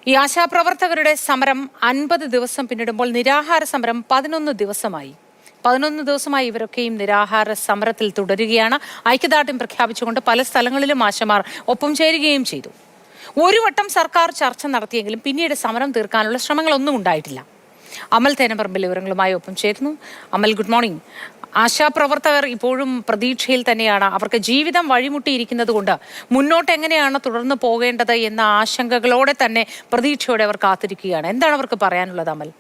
ഈ ആശാപ്രവർത്തകരുടെ സമരം 50 ദിവസം പിന്നിടുമ്പോൾ നിരാഹാര സമരം 11 ദിവസമായി. 11 ദിവസമായി ഇവരൊക്കെയും നിരാഹാര സമരത്തിൽ തുടരുകയാണ്. ഐക്യദാർഢ്യം പ്രഖ്യാപിച്ചുകൊണ്ട് പല സ്ഥലങ്ങളിലും ആശമാർ ഒപ്പം ചേരുകയും ചെയ്തു. ഒരു വട്ടം സർക്കാർ ചർച്ച നടത്തിയെങ്കിലും പിന്നീട് സമരം തീർക്കാനുള്ള ശ്രമങ്ങളൊന്നും ഉണ്ടായിട്ടില്ല. അമൽ തേനപ്പറമ്പിൽ വിവരങ്ങളുമായി ഒപ്പം ചേരുന്നു. അമൽ, ഗുഡ് മോർണിംഗ്. ആശാപ്രവർത്തകർ ഇപ്പോഴും പ്രതീക്ഷയിൽ തന്നെയാണ്. അവർക്ക് ജീവിതം വഴിമുട്ടിയിരിക്കുന്നത് കൊണ്ട് മുന്നോട്ട് എങ്ങനെയാണ് തുടർന്ന് പോകേണ്ടത് എന്ന ആശങ്കകളോടെ തന്നെ പ്രതീക്ഷയോടെ അവർ കാത്തിരിക്കുകയാണ്. എന്താണ് അവർക്ക് പറയാനുള്ളത്, അമൽ?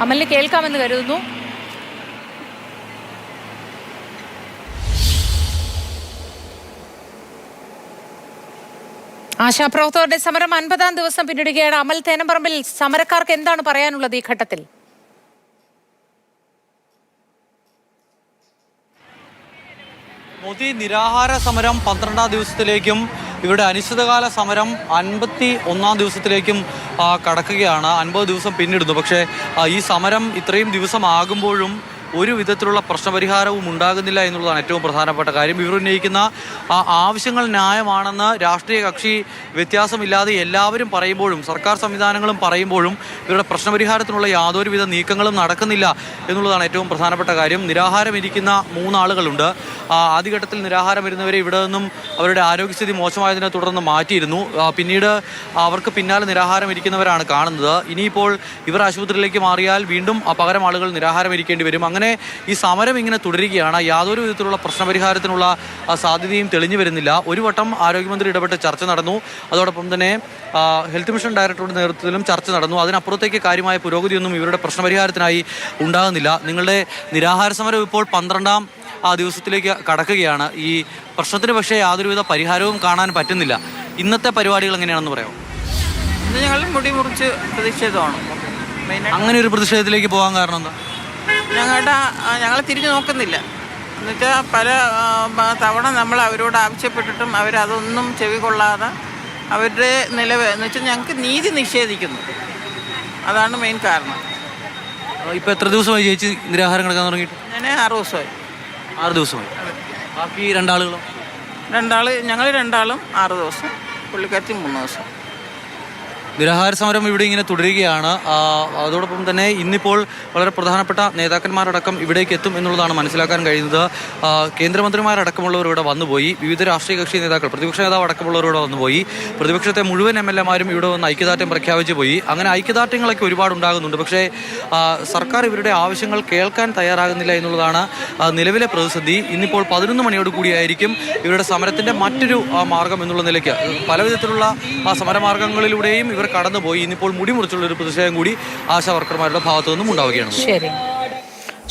അമലിന് കേൾക്കാമെന്ന് കരുതുന്നു. ആശാപ്രവർത്തകരുടെ സമരം 50-ാം ദിവസം പിന്നിടുകയാണ്. അമൽ തേനപ്പറമ്പിൽ, സമരക്കാർക്ക് എന്താണ് പറയാനുള്ളത് ഈ ഘട്ടത്തിൽ? മോദി നിരാഹാര സമരം 12-ാം ദിവസത്തിലേക്കും ഇവരുടെ അനിശ്ചിതകാല സമരം 51-ാം ദിവസത്തിലേക്കും കടക്കുകയാണ്. 50 ദിവസം പിന്നിടുന്നു. പക്ഷേ ഈ സമരം ഇത്രയും ദിവസമാകുമ്പോഴും ഒരു വിധത്തിലുള്ള പ്രശ്നപരിഹാരവും ഉണ്ടാകുന്നില്ല എന്നുള്ളതാണ് ഏറ്റവും പ്രധാനപ്പെട്ട കാര്യം. ഇവർ ഉന്നയിക്കുന്ന ആവശ്യങ്ങൾ ന്യായമാണെന്ന് രാഷ്ട്രീയ കക്ഷി വ്യത്യാസമില്ലാതെ എല്ലാവരും പറയുമ്പോഴും, സർക്കാർ സംവിധാനങ്ങളും പറയുമ്പോഴും ഇവരുടെ പ്രശ്നപരിഹാരത്തിനുള്ള യാതൊരുവിധ നീക്കങ്ങളും നടക്കുന്നില്ല എന്നുള്ളതാണ് ഏറ്റവും പ്രധാനപ്പെട്ട കാര്യം. നിരാഹാരം ഇരിക്കുന്ന 3 ആളുകളുണ്ട്. ആദ്യഘട്ടത്തിൽ നിരാഹാരം വരുന്നവരെ ഇവിടെ നിന്നും അവരുടെ ആരോഗ്യസ്ഥിതി മോശമായതിനെ തുടർന്ന് മാറ്റിയിരുന്നു. പിന്നീട് അവർക്ക് പിന്നാലെ നിരാഹാരം ഇരിക്കുന്നവരാണ് കാണുന്നത്. ഇനിയിപ്പോൾ ഇവർ ആശുപത്രിയിലേക്ക് മാറിയാൽ വീണ്ടും പകരം ആളുകൾ നിരാഹാരം ഇരിക്കേണ്ടി വരും. അങ്ങനെ ഈ സമരം ഇങ്ങനെ തുടരുകയാണ്. യാതൊരു വിധത്തിലുള്ള പ്രശ്നപരിഹാരത്തിനുള്ള സാധ്യതയും തെളിഞ്ഞു വരുന്നില്ല. ഒരു വട്ടം ആരോഗ്യമന്ത്രി ഇടപെട്ട് ചർച്ച നടന്നു. അതോടൊപ്പം തന്നെ ഹെൽത്ത് മിഷൻ ഡയറക്ടറുടെ നേതൃത്വത്തിലും ചർച്ച നടന്നു. അതിനപ്പുറത്തേക്ക് കാര്യമായ പുരോഗതിയൊന്നും ഇവരുടെ പ്രശ്നപരിഹാരത്തിനായി ഉണ്ടാകുന്നില്ല. നിങ്ങളുടെ നിരാഹാര സമരം ഇപ്പോൾ 12-ാം ദിവസത്തിലേക്ക് കടക്കുകയാണ്. ഈ പ്രശ്നത്തിന് പക്ഷേ യാതൊരുവിധ പരിഹാരവും കാണാൻ പറ്റുന്നില്ല. ഇന്നത്തെ പരിപാടികൾ എങ്ങനെയാണെന്ന് പറയാമോ? ഇന്ന് ഞങ്ങൾ മുടി മുറിച്ച് പ്രതിഷേധമാണ്. അങ്ങനെ ഒരു പ്രതിഷേധത്തിലേക്ക് പോകാൻ കാരണം എന്താ? ഞങ്ങൾ തിരിഞ്ഞു നോക്കുന്നില്ല. എന്നുവെച്ചാൽ പല തവണ നമ്മൾ അവരോട് ആവശ്യപ്പെട്ടിട്ടും അവരതൊന്നും ചെവി കൊള്ളാതെ അവരുടെ എന്ന് വെച്ചാൽ ഞങ്ങൾക്ക് നീതി നിഷേധിക്കുന്നു. അതാണ് മെയിൻ കാരണം. ഇപ്പോൾ എത്ര ദിവസമായി ചേച്ചി നിരാഹാരം കിടക്കാൻ തുടങ്ങിയിട്ട്? ഞാൻ 6 ദിവസമായി. 6 ദിവസമായി. ബാക്കി 2 ആളുകളോ? ഞങ്ങൾ 2 ആളും 6 ദിവസം, പുള്ളിക്കാരത്തി 3 ദിവസം. നിരാഹാര സമരം ഇവിടെ ഇങ്ങനെ തുടരുകയാണ്. അതോടൊപ്പം തന്നെ ഇന്നിപ്പോൾ വളരെ പ്രധാനപ്പെട്ട നേതാക്കന്മാരടക്കം ഇവിടേക്ക് എത്തും എന്നുള്ളതാണ് മനസ്സിലാക്കാൻ കഴിയുന്നത്. കേന്ദ്രമന്ത്രിമാരടക്കമുള്ളവർ ഇവിടെ വന്നുപോയി. വിവിധ രാഷ്ട്രീയ കക്ഷി നേതാക്കൾ, പ്രതിപക്ഷ നേതാവ് അടക്കമുള്ളവർ ഇവിടെ വന്നുപോയി. പ്രതിപക്ഷത്തെ മുഴുവൻ MLA-മാരും ഇവിടെ വന്ന് ഐക്യദാർഢ്യം പ്രഖ്യാപിച്ചു പോയി. അങ്ങനെ ഐക്യദാർഢ്യങ്ങളൊക്കെ ഒരുപാട് ഉണ്ടാകുന്നുണ്ട്. പക്ഷേ സർക്കാർ ഇവരുടെ ആവശ്യങ്ങൾ കേൾക്കാൻ തയ്യാറാകുന്നില്ല എന്നുള്ളതാണ് നിലവിലെ പ്രതിസന്ധി. ഇന്നിപ്പോൾ 11 മണിയോട് കൂടിയായിരിക്കും ഇവരുടെ സമരത്തിൻ്റെ മറ്റൊരു മാർഗം എന്നുള്ള നിലയ്ക്ക് പലവിധത്തിലുള്ള സമരമാർഗങ്ങളിലൂടെയും ഇവർ കടന്നുപോയി. ഇന്നിപ്പോൾ മുടി മുറിച്ചുള്ള ഒരു പ്രതിഷേധം കൂടി ആശാ വർക്കർമാരുടെ ഭാഗത്തു നിന്നും ഉണ്ടാവുകയാണ്.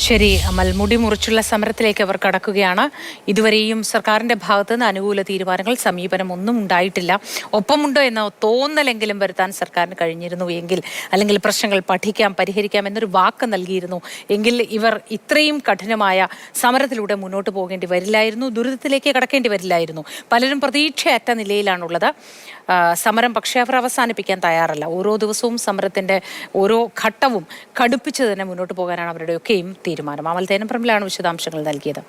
ശരി അമൽ, മുടി മുറിച്ചുള്ള സമരത്തിലേക്ക് അവർ കടക്കുകയാണ്. ഇതുവരെയും സർക്കാരിന്റെ ഭാഗത്തു നിന്ന് അനുകൂല തീരുമാനങ്ങൾ, സമീപനം ഒന്നും ഉണ്ടായിട്ടില്ല. ഒപ്പമുണ്ടോ എന്ന തോന്നലെങ്കിലും വരുത്താൻ സർക്കാരിന് കഴിഞ്ഞിരുന്നു എങ്കിൽ, അല്ലെങ്കിൽ പ്രശ്നങ്ങൾ പഠിക്കാം, പരിഹരിക്കാം എന്നൊരു വാക്ക് നൽകിയിരുന്നു എങ്കിൽ ഇവർ ഇത്രയും കഠിനമായ സമരത്തിലൂടെ മുന്നോട്ട് പോകേണ്ടി വരില്ലായിരുന്നു, ദുരിതത്തിലേക്ക് കടക്കേണ്ടി വരില്ലായിരുന്നു. പലരും പ്രതീക്ഷയറ്റ നിലയിലാണുള്ളത്. സമരം പക്ഷേ അവർ അവസാനിപ്പിക്കാൻ തയ്യാറല്ല. ഓരോ ദിവസവും സമരത്തിന്റെ ഓരോ ഘട്ടവും കടുപ്പിച്ച് തന്നെ മുന്നോട്ട് പോകാനാണ് അവരുടെയൊക്കെയും തീരുമാനം. അമൽ തേനപ്പറമ്പിലാണ് വിശദാംശങ്ങൾ നൽകിയത്.